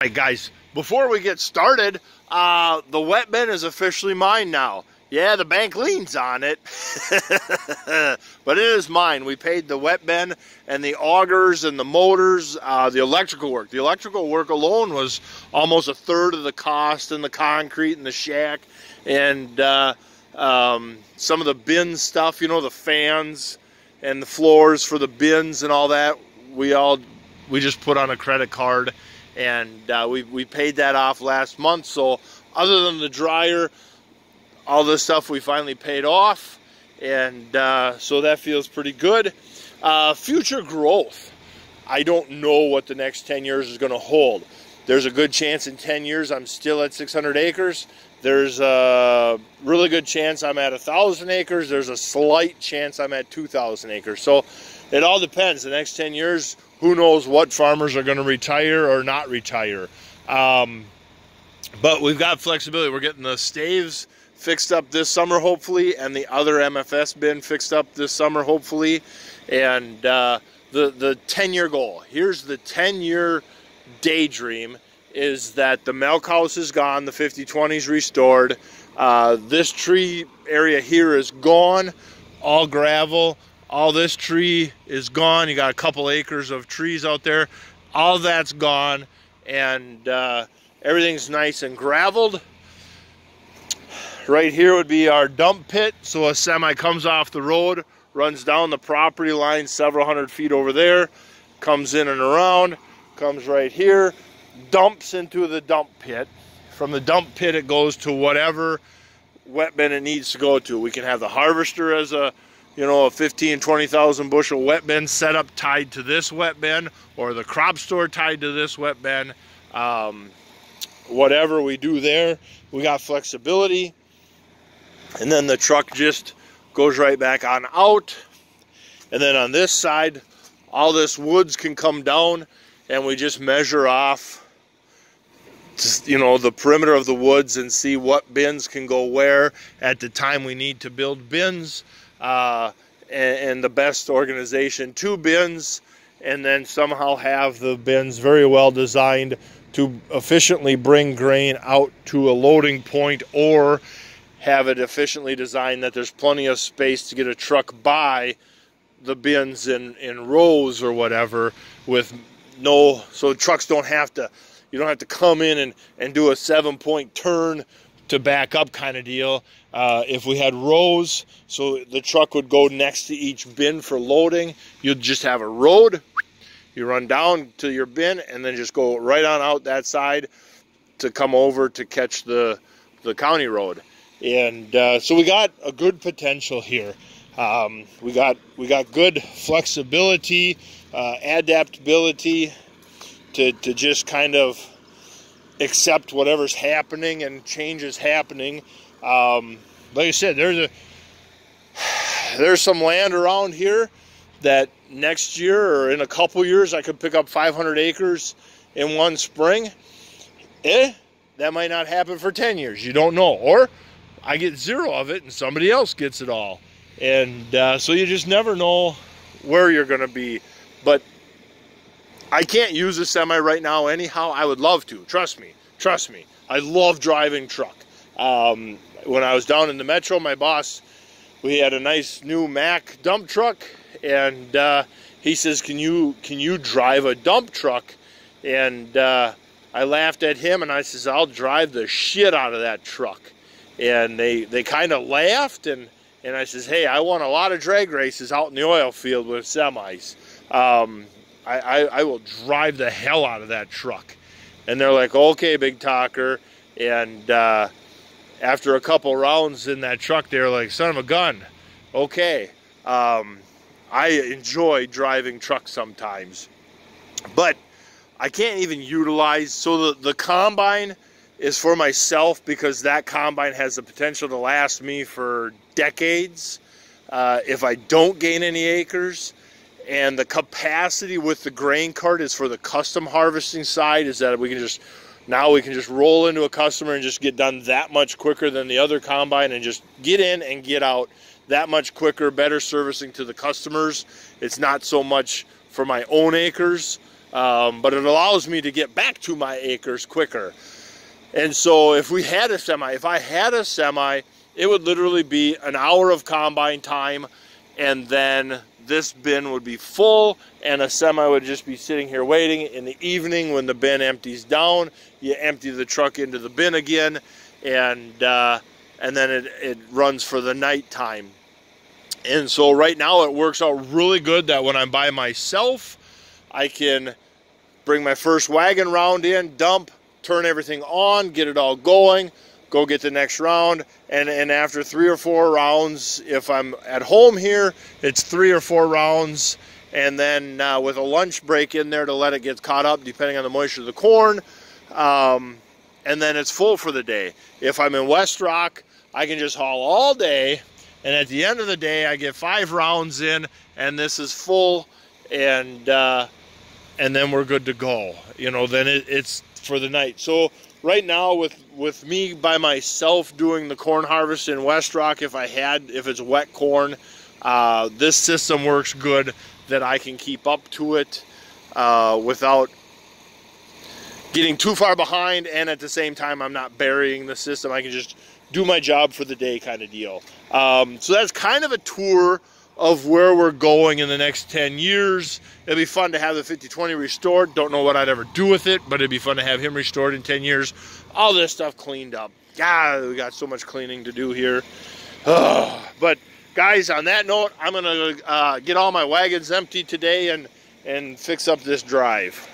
All right, guys, before we get started, the wet bin is officially mine now. Yeah, the bank liens on it, but it is mine. We paid the wet bin and the augers and the motors, the electrical work. The electrical work alone was almost a third of the cost, and the concrete and the shack and some of the bin stuff, you know, the fans and the floors for the bins and all that. We just put on a credit card. And we paid that off last month. So other than the dryer, all this stuff we finally paid off. And so that feels pretty good. Future growth. I don't know what the next 10 years is going to hold. There's a good chance in 10 years I'm still at 600 acres. There's a really good chance I'm at 1,000 acres. There's a slight chance I'm at 2,000 acres. So it all depends. The next 10 years, who knows what farmers are going to retire or not retire. But we've got flexibility. We're getting the staves fixed up this summer, hopefully, and the other MFS bin fixed up this summer, hopefully. And the 10-year goal. Here's the 10-year daydream, is that the milk house is gone, the 50/20 is restored. This tree area here is gone, all gravel. All this tree is gone. You got a couple acres of trees out there. All that's gone, and everything's nice and graveled. Right here would be our dump pit. So a semi comes off the road, runs down the property line several hundred feet over there, comes in and around, comes right here, dumps into the dump pit. From the dump pit, it goes to whatever wet bin it needs to go to. We can have the harvester as a 15, 20,000 bushel wet bin set up tied to this wet bin, or the crop store tied to this wet bin. Whatever we do there, we got flexibility. And then the truck just goes right back on out. And then on this side, all this woods can come down, and we just measure off the perimeter of the woods and see what bins can go where at the time we need to build bins. And the best organization, 2 bins, and then somehow have the bins very well designed to efficiently bring grain out to a loading point, or have it efficiently designed that there's plenty of space to get a truck by the bins in rows or whatever, so trucks don't have to, you don't have to come in and do a 7-point turn to back up kind of deal. If we had rows, so the truck would go next to each bin for loading, you'd just have a road. You run down to your bin and then just go right on out that side to come over to catch the county road. And so we got a good potential here. We got good flexibility, adaptability to just kind of accept whatever's happening and changes happening. Like I said, there's some land around here that next year or in a couple years I could pick up 500 acres in one spring. That might not happen for 10 years. You don't know. Or I get 0 of it and somebody else gets it all. And so you just never know where you're going to be. But I can't use a semi right now anyhow. I would love to. Trust me. I love driving truck. When I was down in the metro, my boss, we had a nice new Mack dump truck, and he says, can you drive a dump truck? And I laughed at him, and I says, I'll drive the shit out of that truck. And they kind of laughed, and I says, hey, I won a lot of drag races out in the oil field with semis. I will drive the hell out of that truck. And they're like, okay, big talker. And after a couple rounds in that truck, they're like, son of a gun. Okay. I enjoy driving trucks sometimes. But I can't even utilize, so the combine is for myself, because that combine has the potential to last me for decades if I don't gain any acres. And the capacity with the grain cart is for the custom harvesting side, is that we can just roll into a customer and just get done that much quicker than the other combine, and just get in and get out that much quicker, better servicing to the customers. It's not so much for my own acres. but it allows me to get back to my acres quicker. And so if I had a semi, it would literally be an hour of combine time, and then this bin would be full, and a semi would just be sitting here waiting. In the evening, when the bin empties down, you empty the truck into the bin again, and then it runs for the night time. And so right now it works out really good that when I'm by myself, I can bring my first wagon round in, dump, turn everything on, get it all going, go get the next round, and after 3 or 4 rounds, if I'm at home here, it's 3 or 4 rounds, and then with a lunch break in there to let it get caught up depending on the moisture of the corn, and then it's full for the day. If I'm in West Rock, I can just haul all day, and at the end of the day, I get 5 rounds in, and this is full, and then we're good to go. You know, then it's for the night. So right now, with me by myself doing the corn harvest in West Rock, if it's wet corn, this system works good that I can keep up to it without getting too far behind, and at the same time I'm not burying the system. I can just do my job for the day kind of deal. So that's kind of a tour of where we're going in the next 10 years. It'd be fun to have the 5020 restored. Don't know what I'd ever do with it, but it'd be fun to have him restored in 10 years. All this stuff cleaned up. God, we got so much cleaning to do here. But guys, on that note, I'm gonna get all my wagons empty today and fix up this drive.